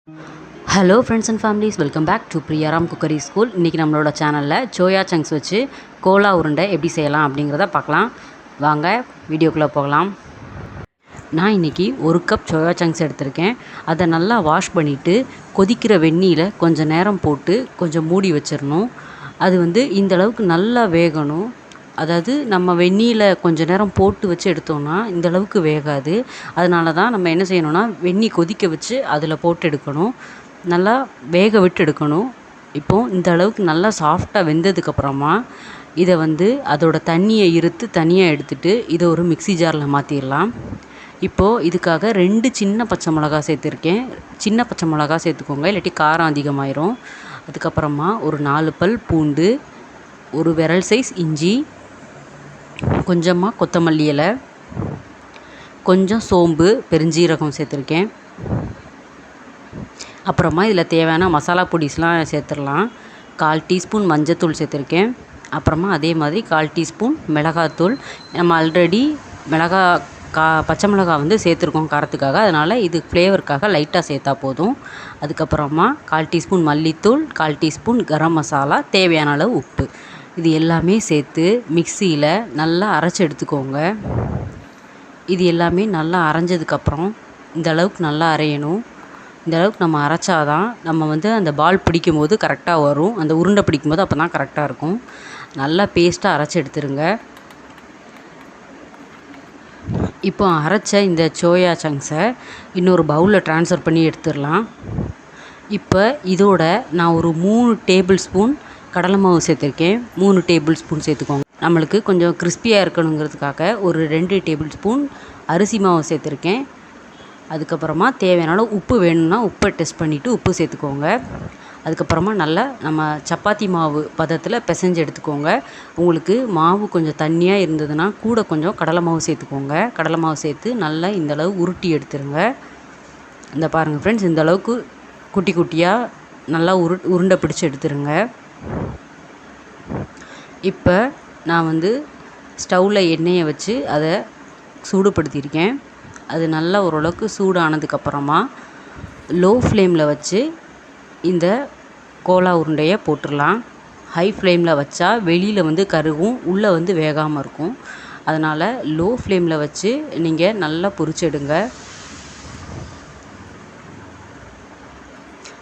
Hello friends and families, welcome back to Priyaram cookery school. இன்றைக்கி நம்மளோட சேனலில் சோயா சங்க்ஸ் வச்சு கோலா உருண்டை எப்படி செய்யலாம் அப்படிங்கிறத பார்க்கலாம். வாங்க வீடியோக்குள்ளே போகலாம். நான் இன்றைக்கி 1 கப் சோயா சங்க்ஸ் எடுத்திருக்கேன். அதை நல்லா வாஷ் பண்ணிவிட்டு கொதிக்கிற வெந்நீரில் கொஞ்சம் நேரம் போட்டு கொஞ்சம் மூடி வச்சிடணும். அது இந்த அளவுக்கு நல்லா வேகணும். அதாவது நம்ம வெந்நீரில் கொஞ்சம் நேரம் போட்டு வச்சு எடுத்தோம்னா இந்தளவுக்கு வேகாது. அதனால தான் நம்ம என்ன செய்யணும்னா வெந்நீர் கொதிக்க வச்சு அதில் போட்டு எடுக்கணும். நல்லா வேக விட்டு எடுக்கணும். இப்போது இந்த அளவுக்கு நல்லா சாஃப்டாக வெந்ததுக்கப்புறமா இதை அதோட தண்ணியை இருத்து தனியாக எடுத்துகிட்டு இதை ஒரு மிக்ஸி ஜாரில் மாற்றிடலாம். இப்போது இதுக்காக 2 சின்ன பச்சை மிளகா சேர்த்துருக்கேன். சின்ன பச்சை மிளகா சேர்த்துக்கோங்க, இல்லாட்டி காரம் அதிகமாயிரும். அதுக்கப்புறமா ஒரு 4 பல் பூண்டு, ஒரு விரல் சைஸ் இஞ்சி, கொஞ்சமாக கொத்தமல்லி இலை, கொஞ்சம் சோம்பு, பெருஞ்சீரகம் சேர்த்துருக்கேன். அப்புறமா இதில் தேவையான மசாலா பொடிஸ்லாம் சேர்த்துடலாம். 1/4 டீஸ்பூன் மஞ்சத்தூள் சேர்த்துருக்கேன். அப்புறமா அதே மாதிரி 1/4 டீஸ்பூன் மிளகாத்தூள். நம்ம ஆல்ரெடி பச்சை மிளகா சேர்த்துருக்கோம் காரத்துக்காக, அதனால் இது ஃப்ளேவருக்காக லைட்டாக சேர்த்தா போதும். அதுக்கப்புறமா 1/4 டீஸ்பூன் மல்லித்தூள், 1/4 டீஸ்பூன் கரம் மசாலா, தேவையான அளவு உப்பு, இது எல்லாமே சேர்த்து மிக்சியில் நல்லா அரைச்சி எடுத்துக்கோங்க. இது எல்லாமே நல்லா அரைஞ்சதுக்கப்புறம் இந்த அளவுக்கு நல்லா அரையணும். இந்த அளவுக்கு நம்ம அரைச்சாதான் நம்ம அந்த பால் பிடிக்கும்போது கரெக்டாக வரும். அந்த உருண்டை பிடிக்கும்போது அப்போ தான் கரெக்டாக இருக்கும். நல்லா பேஸ்ட்டாக அரைச்சி எடுத்துருங்க. இப்போ அரைச்ச இந்த சோயா சங்க்ஸை இன்னொரு பவுலில் ட்ரான்ஸ்ஃபர் பண்ணி எடுத்துடலாம். இப்போ இதோட நான் ஒரு 3 டேபிள் ஸ்பூன் கடலை மாவு சேர்த்துருக்கேன். 3 டேபிள் ஸ்பூன் சேர்த்துக்கோங்க. நம்மளுக்கு கொஞ்சம் கிறிஸ்பியாக இருக்கணுங்கிறதுக்காக ஒரு 2 டேபிள் ஸ்பூன் அரிசி மாவு சேர்த்துருக்கேன். அதுக்கப்புறமா தேவையான அளவு உப்பு வேணும்னா உப்பை டெஸ்ட் பண்ணிவிட்டு உப்பு சேர்த்துக்கோங்க. அதுக்கப்புறமா நல்லா நம்ம சப்பாத்தி மாவு பதத்தில் பிசைஞ்சு எடுத்துக்கோங்க. உங்களுக்கு மாவு கொஞ்சம் தண்ணியாக இருந்ததுன்னா கூட கொஞ்சம் கடலை மாவு சேர்த்துக்கோங்க. கடலை மாவு சேர்த்து நல்லா இந்தளவு உருட்டி எடுத்துருங்க. இந்த பாருங்கள் ஃப்ரெண்ட்ஸ், இந்தளவுக்கு குட்டி குட்டியாக நல்லா உருண்டை பிடிச்சி எடுத்துருங்க. இப்போ நான் ஸ்டவ்வில் எண்ணெயை வச்சு அதை சூடுபடுத்தியிருக்கேன். அது நல்லா ஓரளவுக்கு சூடானதுக்கப்புறமா லோ ஃப்ளேமில் வச்சு இந்த கோலா உருண்டையை போட்டுடலாம். ஹை ஃப்ளேமில் வச்சா வெளியில் கருகும், உள்ளே வேகாமல் இருக்கும். அதனால் லோ ஃப்ளேமில் வச்சு நீங்கள் நல்லா பொரிச்செடுங்க.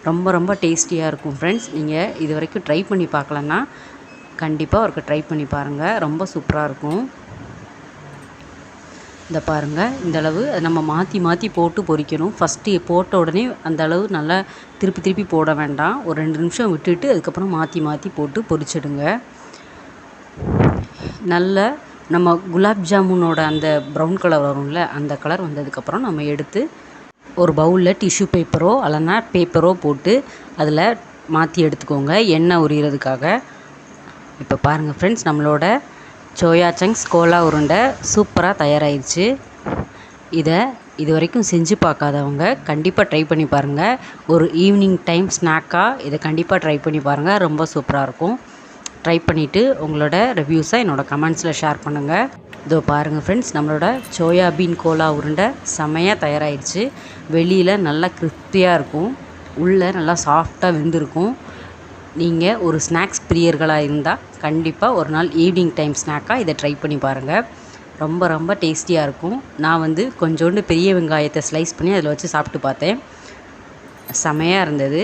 ரொம்ப ரொம்ப டேஸ்டியாக இருக்கும் ஃப்ரெண்ட்ஸ். நீங்கள் இது வரைக்கும் ட்ரை பண்ணி பார்க்கலன்னா கண்டிப்பாக ஒருக்க ட்ரை பண்ணி பாருங்கள். ரொம்ப சூப்பராக இருக்கும். இந்த பாருங்கள், இந்தளவு நம்ம மாற்றி மாற்றி போட்டு பொரிக்கணும். ஃபஸ்ட்டு போட்ட உடனே அந்த அளவு நல்லா திருப்பி திருப்பி போட வேண்டாம். ஒரு 2 நிமிஷம் விட்டுட்டு அதுக்கப்புறம் மாற்றி மாற்றி போட்டு பொரிச்சிடுங்க. நல்ல நம்ம குலாப் ஜாமுனோட அந்த ப்ரௌன் கலர் வரும்ல, அந்த கலர் வந்ததுக்கப்புறம் நம்ம எடுத்து ஒரு பவுலில் டிஷ்யூ பேப்பரோ இல்லைன்னா பேப்பரோ போட்டு அதில் மாற்றி எடுத்துக்கோங்க, எண்ணெய் உரிகிறதுக்காக. இப்போ பாருங்கள் ஃப்ரெண்ட்ஸ், நம்மளோட சோயா சங்க்ஸ் கோலா உருண்டை சூப்பராக தயாராகிடுச்சு. இது வரைக்கும் செஞ்சு பார்க்காதவங்க கண்டிப்பாக ட்ரை பண்ணி பாருங்கள். ஒரு ஈவினிங் டைம் ஸ்நாக்காக இதை கண்டிப்பாக ட்ரை பண்ணி பாருங்கள். ரொம்ப சூப்பராக இருக்கும். ட்ரை பண்ணிவிட்டு உங்களோட ரிவ்யூஸை என்னோடய கமெண்ட்ஸில் ஷேர் பண்ணுங்கள். இதோ பாருங்கள் ஃப்ரெண்ட்ஸ், நம்மளோட சோயா பீன் கோலா உருண்டை செமையாக தயாராகிடுச்சு. வெளியில் நல்லா கிறிஸ்பியாக இருக்கும், உள்ளே நல்லா சாஃப்டாக வெந்திருக்கும். நீங்கள் ஒரு ஸ்நாக்ஸ் பிரியர்களாக இருந்தால் கண்டிப்பாக ஒரு நாள் ஈவினிங் டைம் ஸ்நாக்காக இதை ட்ரை பண்ணி பாருங்கள். ரொம்ப ரொம்ப டேஸ்டியாக இருக்கும். நான் கொஞ்சோண்டு பெரிய வெங்காயத்தை ஸ்லைஸ் பண்ணி அதில் வச்சு சாப்பிட்டு பார்த்தேன். செமையாக இருந்தது.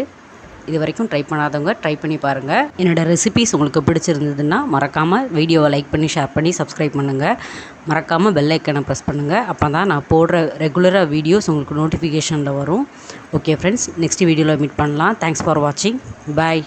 இது வரைக்கும் ட்ரை பண்ணாதவங்க ட்ரை பண்ணி பாருங்கள். என்னோடய ரெசிபீஸ் உங்களுக்கு பிடிச்சிருந்ததுன்னா மறக்காமல் வீடியோவை லைக் பண்ணி ஷேர் பண்ணி சப்ஸ்கிரைப் பண்ணுங்கள். மறக்காமல் பெல் ஐக்கனை ப்ரெஸ் பண்ணுங்கள். அப்போ தான் நான் போடுற ரெகுலராக வீடியோஸ் உங்களுக்கு நோட்டிஃபிகேஷனில் வரும். ஓகே ஃப்ரெண்ட்ஸ், நெக்ஸ்ட் வீடியோவில் மீட் பண்ணலாம். தேங்க்ஸ் ஃபார் வாட்சிங். பாய்.